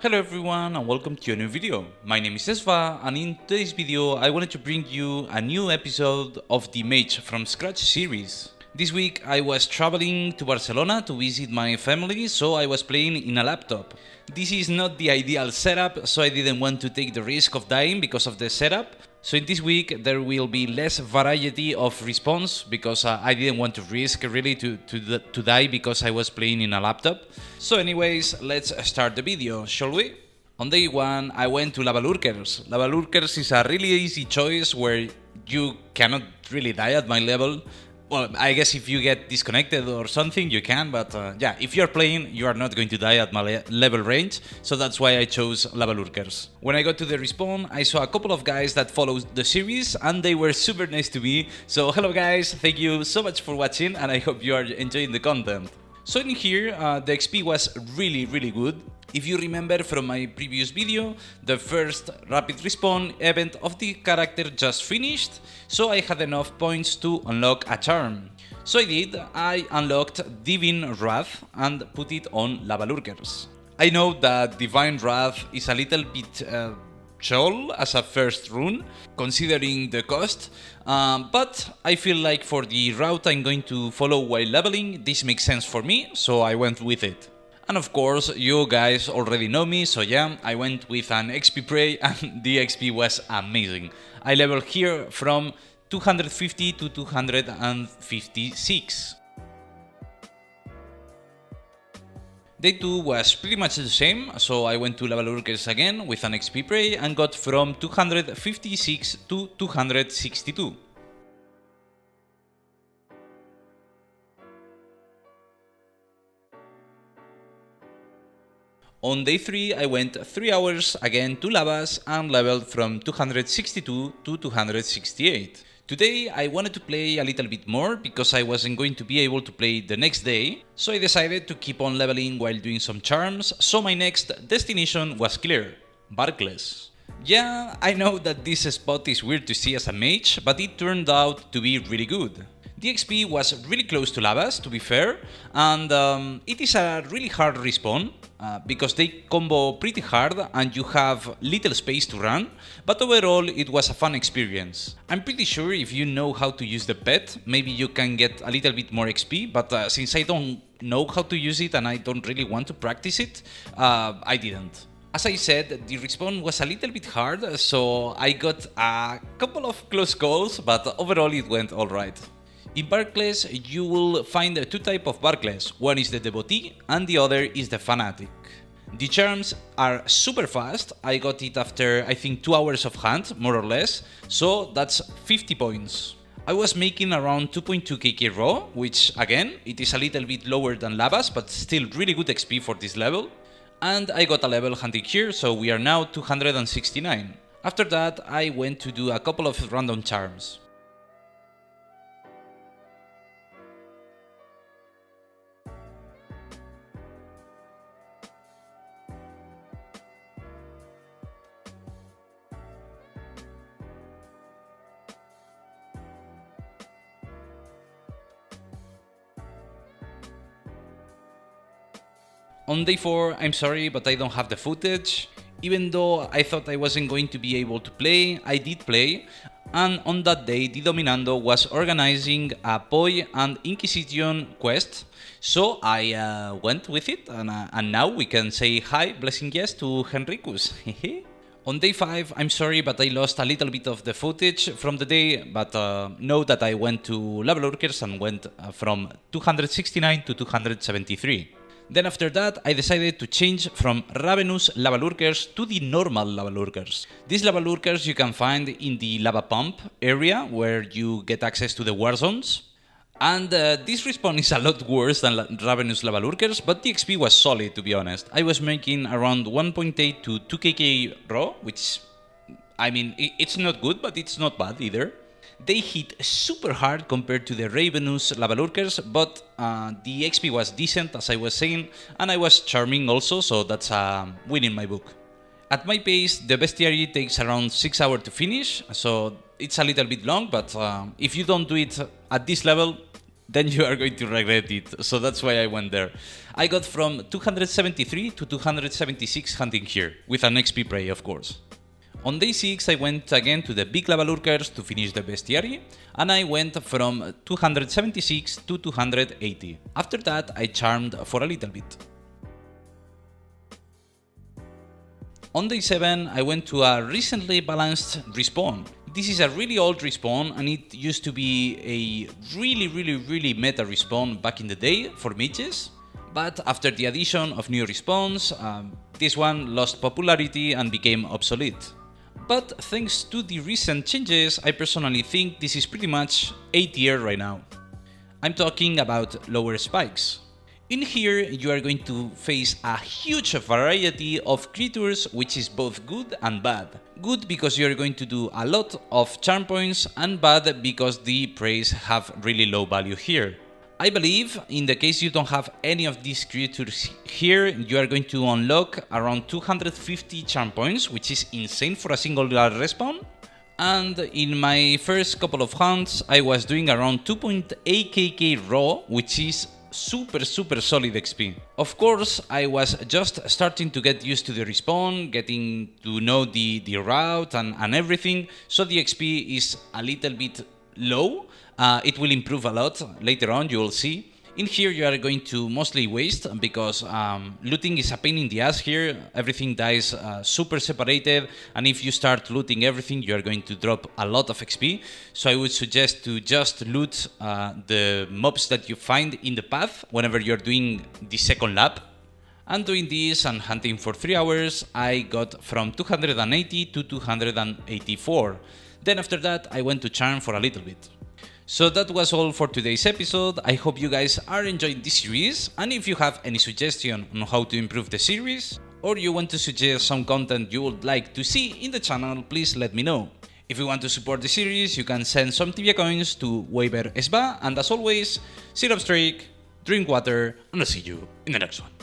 Hello everyone and welcome to a new video. My name is Esva and in today's video I wanted to bring you a new episode of the Mage from Scratch series. This week I was traveling to Barcelona to visit my family, so I was playing in a laptop. This is not the ideal setup, so I didn't want to take the risk of dying because of the setup. So in this week there will be less variety of response because I didn't want to risk really to die because I was playing in a laptop. So anyways, let's start the video, shall we? On day 1 I went to lurkers. Lurkers is a really easy choice where you cannot really die at my level. Well, I guess if you get disconnected or something you can, but yeah, if you're playing you are not going to die at my level range, so that's why I chose lurkers. When I got to the respawn, I saw a couple of guys that followed the series and they were super nice to me, so hello guys, thank you so much for watching and I hope you are enjoying the content. So in here, the XP was really good. If you remember from my previous video, the first rapid respawn event of the character just finished, so I had enough points to unlock a charm. So I did, I unlocked Divine Wrath and put it on lurkers. I know that Divine Wrath is a little bit troll as a first rune, considering the cost, but I feel like for the route I'm going to follow while leveling, this makes sense for me, so I went with it. And of course, you guys already know me, so yeah, I went with an XP prey and the XP was amazing. I leveled here from 250 to 256. Day 2 was pretty much the same, so I went to lurkers again with an XP prey and got from 256 to 262. On day 3 I went 3 hours again to lavas and leveled from 262 to 268. Today I wanted to play a little bit more because I wasn't going to be able to play the next day, so I decided to keep on leveling while doing some charms, so my next destination was clear: Barkless. Yeah, I know that this spot is weird to see as a mage, but it turned out to be really good. The XP was really close to lavas, to be fair, and it is a really hard respawn, because they combo pretty hard and you have little space to run, but overall it was a fun experience. I'm pretty sure if you know how to use the pet, maybe you can get a little bit more XP, but since I don't know how to use it and I don't really want to practice it, I didn't. As I said, the respawn was a little bit hard, so I got a couple of close calls, but overall it went alright. In Barkless, you will find two types of Barkless. One is the devotee and the other is the fanatic. The charms are super fast. I got it after I think 2 hours of hunt, more or less, so that's 50 points. I was making around 2.2 kk raw, which again, it is a little bit lower than lavas, but still really good XP for this level. And I got a level hunting here, so we are now 269. After that, I went to do a couple of random charms. On day 4, I'm sorry, but I don't have the footage. Even though I thought I wasn't going to be able to play, I did play, and on that day the Dominando was organizing a Poi and Inquisition quest, so I went with it, and now we can say hi, blessing yes to Henricus. On day 5, I'm sorry, but I lost a little bit of the footage from the day, but know that I went to lurkers and went from 269 to 273. Then after that, I decided to change from Ravenous lurkers to the normal lurkers. These lurkers you can find in the lava pump area where you get access to the war zones. And this respawn is a lot worse than Ravenous lurkers, but the XP was solid, to be honest. I was making around 1.8 to 2 kk raw, which, I mean, it's not good, but it's not bad either. They hit super hard compared to the Ravenous lurkers, but the XP was decent, as I was saying, and I was charming also, so that's a win in my book. At my pace, the bestiary takes around 6 hours to finish, so it's a little bit long, but if you don't do it at this level, then you are going to regret it. So that's why I went there. I got from 273 to 276 hunting here, with an XP prey of course. On day 6 I went again to the big lava lurkers to finish the bestiary, and I went from 276 to 280. After that I charmed for a little bit. On day 7 I went to a recently balanced respawn. This is a really old respawn and it used to be a really meta respawn back in the day for mages. But after the addition of new respawns, this one lost popularity and became obsolete. But thanks to the recent changes, I personally think this is pretty much A tier right now. I'm talking about lower spikes. In here you are going to face a huge variety of creatures, which is both good and bad. Good because you are going to do a lot of charm points, and bad because the preys have really low value here. I believe in the case you don't have any of these creatures here, you are going to unlock around 250 charm points, which is insane for a single respawn. And in my first couple of hunts I was doing around 2.8 kk raw, which is super solid XP. Of course, I was just starting to get used to the respawn, getting to know the route and everything, so the XP is a little bit low. It will improve a lot later on, you will see. In here you are going to mostly waste because looting is a pain in the ass here. Everything dies super separated, and if you start looting everything you are going to drop a lot of XP. So I would suggest to just loot the mobs that you find in the path whenever you're doing the second lap. And doing this and hunting for 3 hours I got from 280 to 284. Then after that I went to charm for a little bit. So that was all for today's episode. I hope you guys are enjoying this series, and if you have any suggestion on how to improve the series, or you want to suggest some content you would like to see in the channel, please let me know. If you want to support the series, you can send some tibia coins to Waiver Sba, and as always, sit up straight, drink water, and I'll see you in the next one.